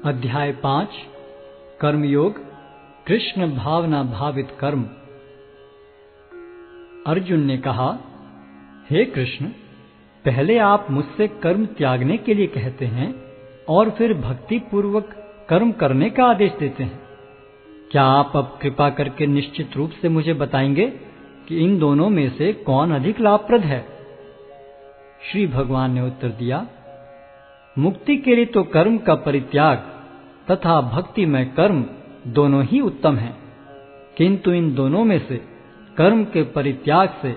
अध्याय 5 कर्मयोग कृष्ण भावना भावित कर्म। अर्जुन ने कहा, हे कृष्ण, पहले आप मुझसे कर्म त्यागने के लिए कहते हैं और फिर भक्ति पूर्वक कर्म करने का आदेश देते हैं। क्या आप अब कृपा करके निश्चित रूप से मुझे बताएंगे कि इन दोनों में से कौन अधिक लाभप्रद है? श्री भगवान ने उत्तर दिया, मुक्ति के लिए तो कर्म का परित्याग तथा भक्ति में कर्म दोनों ही उत्तम हैं, किंतु इन दोनों में से कर्म के परित्याग से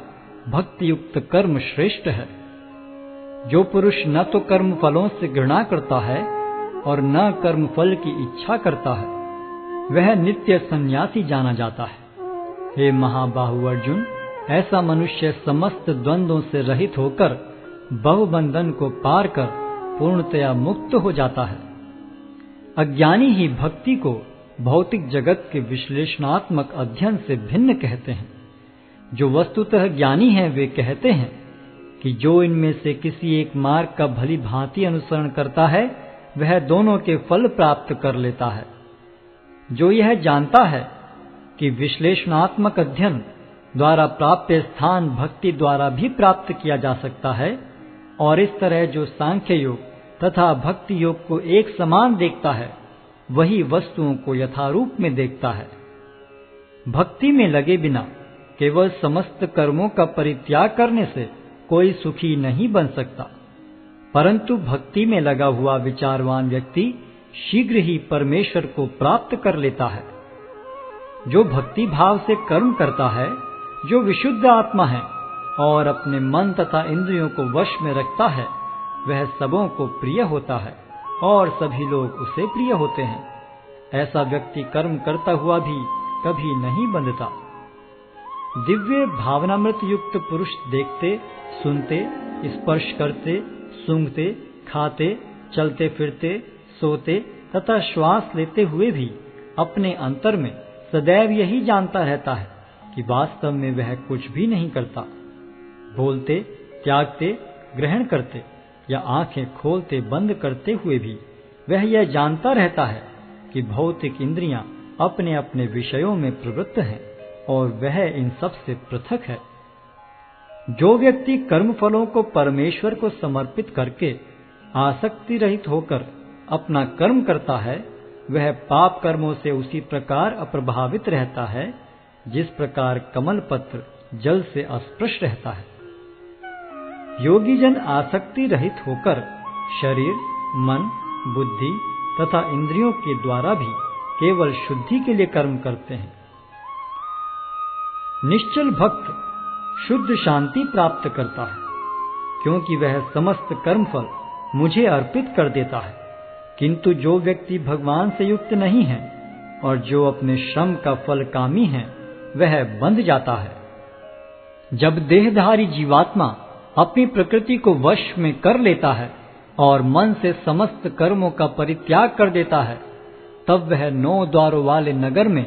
भक्ति युक्त कर्म श्रेष्ठ है। जो पुरुष न तो कर्म फलों से घृणा करता है और न कर्म फल की इच्छा करता है, वह नित्य सन्यासी जाना जाता है। हे महाबाहु अर्जुन, ऐसा मनुष्य समस्त द्वंद्वों से रहित होकर बहुबंधन को पार कर पूर्णतया मुक्त हो जाता है। अज्ञानी ही भक्ति को भौतिक जगत के विश्लेषणात्मक अध्ययन से भिन्न कहते हैं। जो वस्तुतः ज्ञानी हैं वे कहते हैं कि जो इनमें से किसी एक मार्ग का भली भांति अनुसरण करता है वह दोनों के फल प्राप्त कर लेता है। जो यह जानता है कि विश्लेषणात्मक अध्ययन द्वारा प्राप्त स्थान भक्ति द्वारा भी प्राप्त किया जा सकता है, और इस तरह जो सांख्य योग तथा भक्ति योग को एक समान देखता है वही वस्तुओं को यथारूप में देखता है। भक्ति में लगे बिना केवल समस्त कर्मों का परित्याग करने से कोई सुखी नहीं बन सकता, परंतु भक्ति में लगा हुआ विचारवान व्यक्ति शीघ्र ही परमेश्वर को प्राप्त कर लेता है। जो भक्ति भाव से कर्म करता है, जो विशुद्ध आत्मा है और अपने मन तथा इंद्रियों को वश में रखता है, वह सबों को प्रिय होता है और सभी लोग उसे प्रिय होते हैं। ऐसा व्यक्ति कर्म करता हुआ भी कभी नहीं बंधता। दिव्य भावनामृत युक्त पुरुष देखते, सुनते, स्पर्श करते, सूंघते, खाते, चलते फिरते, सोते तथा श्वास लेते हुए भी अपने अंतर में सदैव यही जानता रहता है कि वास्तव में वह कुछ भी नहीं करता। बोलते, त्यागते, ग्रहण करते या आंखें खोलते बंद करते हुए भी वह यह जानता रहता है कि भौतिक इंद्रियां अपने अपने विषयों में प्रवृत्त हैं और वह इन सब से पृथक है। जो व्यक्ति कर्म फलों को परमेश्वर को समर्पित करके आसक्ति रहित होकर अपना कर्म करता है, वह पाप कर्मों से उसी प्रकार अप्रभावित रहता है जिस प्रकार कमल पत्र जल से अस्पृश रहता है। योगी जन आसक्ति रहित होकर शरीर, मन, बुद्धि तथा इंद्रियों के द्वारा भी केवल शुद्धि के लिए कर्म करते हैं। निश्चल भक्त शुद्ध शांति प्राप्त करता है, क्योंकि वह समस्त कर्मफल मुझे अर्पित कर देता है। किंतु जो व्यक्ति भगवान से युक्त नहीं है और जो अपने श्रम का फल कामी है, वह बंध जाता है। जब देहधारी जीवात्मा अपनी प्रकृति को वश में कर लेता है और मन से समस्त कर्मों का परित्याग कर देता है, तब वह 9 द्वारों वाले नगर में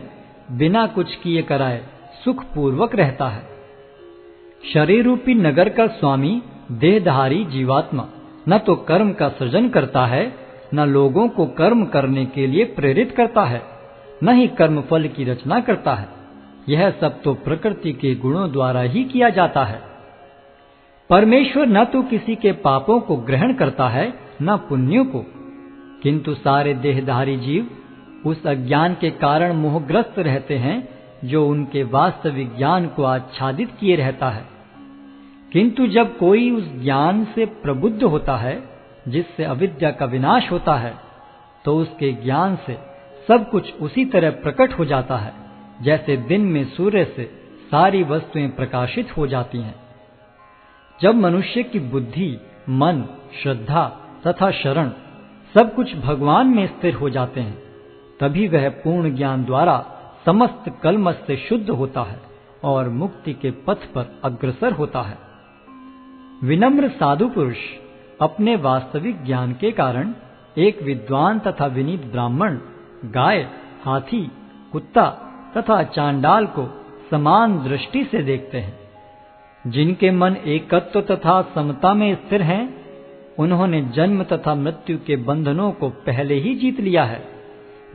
बिना कुछ किए कराए सुखपूर्वक रहता है। शरीर रूपी नगर का स्वामी देहधारी जीवात्मा न तो कर्म का सृजन करता है, न लोगों को कर्म करने के लिए प्रेरित करता है, न ही कर्म फल की रचना करता है। यह सब तो प्रकृति के गुणों द्वारा ही किया जाता है। परमेश्वर न तो किसी के पापों को ग्रहण करता है न पुण्यों को, किंतु सारे देहधारी जीव उस अज्ञान के कारण मोहग्रस्त रहते हैं जो उनके वास्तविक ज्ञान को आच्छादित किए रहता है। किंतु जब कोई उस ज्ञान से प्रबुद्ध होता है जिससे अविद्या का विनाश होता है, तो उसके ज्ञान से सब कुछ उसी तरह प्रकट हो जाता है जैसे दिन में सूर्य से सारी वस्तुएं प्रकाशित हो जाती हैं। जब मनुष्य की बुद्धि, मन, श्रद्धा तथा शरण सब कुछ भगवान में स्थिर हो जाते हैं, तभी वह पूर्ण ज्ञान द्वारा समस्त कलमश से शुद्ध होता है और मुक्ति के पथ पर अग्रसर होता है। विनम्र साधु पुरुष अपने वास्तविक ज्ञान के कारण एक विद्वान तथा विनीत ब्राह्मण, गाय, हाथी, कुत्ता तथा चांडाल को समान दृष्टि से देखते हैं। जिनके मन एकत्व तथा समता में स्थिर हैं, उन्होंने जन्म तथा मृत्यु के बंधनों को पहले ही जीत लिया है।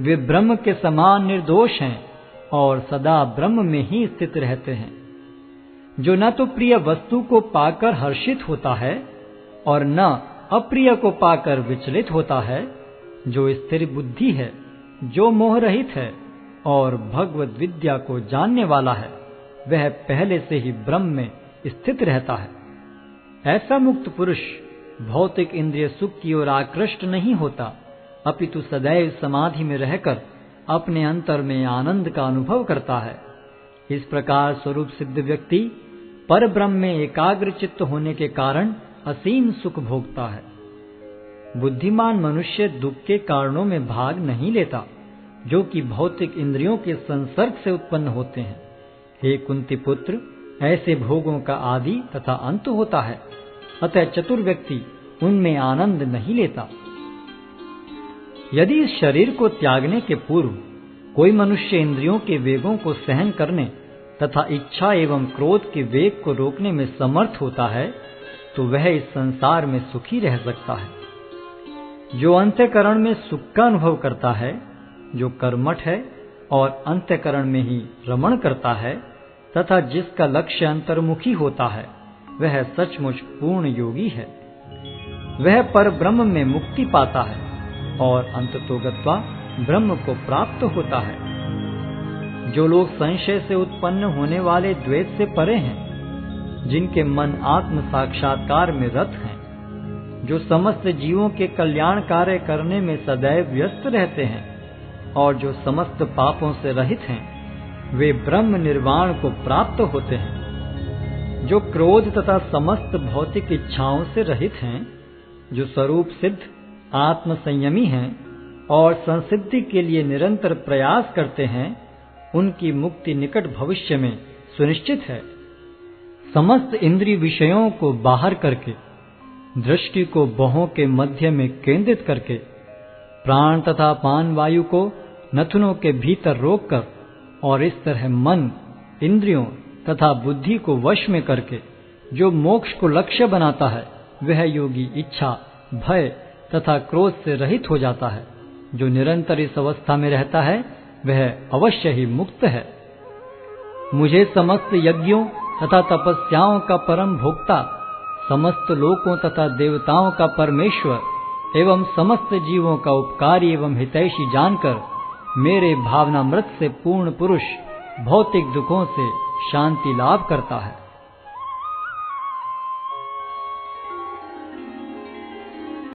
वे ब्रह्म के समान निर्दोष हैं और सदा ब्रह्म में ही स्थित रहते हैं। जो न तो प्रिय वस्तु को पाकर हर्षित होता है और न अप्रिय को पाकर विचलित होता है, जो स्थिर बुद्धि है, जो मोह रहित है और भगवद विद्या को जानने वाला है, वह पहले से ही ब्रह्म में स्थित रहता है। ऐसा मुक्त पुरुष भौतिक इंद्रिय सुख की ओर आकृष्ट नहीं होता, अपितु सदैव समाधि में रहकर अपने अंतर में आनंद का अनुभव करता है। इस प्रकार स्वरूप सिद्ध व्यक्ति पर ब्रह्म में एकाग्र चित्त होने के कारण असीम सुख भोगता है। बुद्धिमान मनुष्य दुख के कारणों में भाग नहीं लेता, जो कि भौतिक इंद्रियों के संसर्ग से उत्पन्न होते हैं। हे कुंती पुत्र, ऐसे भोगों का आदि तथा अंत होता है, अतः चतुर व्यक्ति उनमें आनंद नहीं लेता। यदि इस शरीर को त्यागने के पूर्व कोई मनुष्य इंद्रियों के वेगों को सहन करने तथा इच्छा एवं क्रोध के वेग को रोकने में समर्थ होता है, तो वह इस संसार में सुखी रह सकता है। जो अंतःकरण में सुख का अनुभव करता है, जो कर्मठ है और अंतःकरण में ही रमण करता है तथा जिसका लक्ष्य अंतर्मुखी होता है, वह सचमुच पूर्ण योगी है। वह पर ब्रह्म में मुक्ति पाता है और अंततोगत्वा ब्रह्म को प्राप्त होता है। जो लोग संशय से उत्पन्न होने वाले द्वैत से परे हैं, जिनके मन आत्म साक्षात्कार में रत हैं, जो समस्त जीवों के कल्याण कार्य करने में सदैव व्यस्त रहते हैं और जो समस्त पापों से रहित हैं, वे ब्रह्म निर्वाण को प्राप्त होते हैं। जो क्रोध तथा समस्त भौतिक इच्छाओं से रहित हैं, जो स्वरूप सिद्ध आत्म संयमी हैं और संसिद्धि के लिए निरंतर प्रयास करते हैं, उनकी मुक्ति निकट भविष्य में सुनिश्चित है। समस्त इंद्रिय विषयों को बाहर करके, दृष्टि को भौहों के मध्य में केंद्रित करके, प्राण तथा पान वायु को नथुनों के भीतर रोककर और इस तरह मन, इंद्रियों तथा बुद्धि को वश में करके जो मोक्ष को लक्ष्य बनाता है, वह योगी इच्छा, भय तथा क्रोध से रहित हो जाता है। जो निरंतर इस अवस्था में रहता है, वह अवश्य ही मुक्त है। मुझे समस्त यज्ञों तथा तपस्याओं का परम भोक्ता, समस्त लोकों तथा देवताओं का परमेश्वर एवं समस्त जीवों का उपकारी एवं हितैषी जानकर मेरे भावनामृत से पूर्ण पुरुष भौतिक दुखों से शांति लाभ करता है।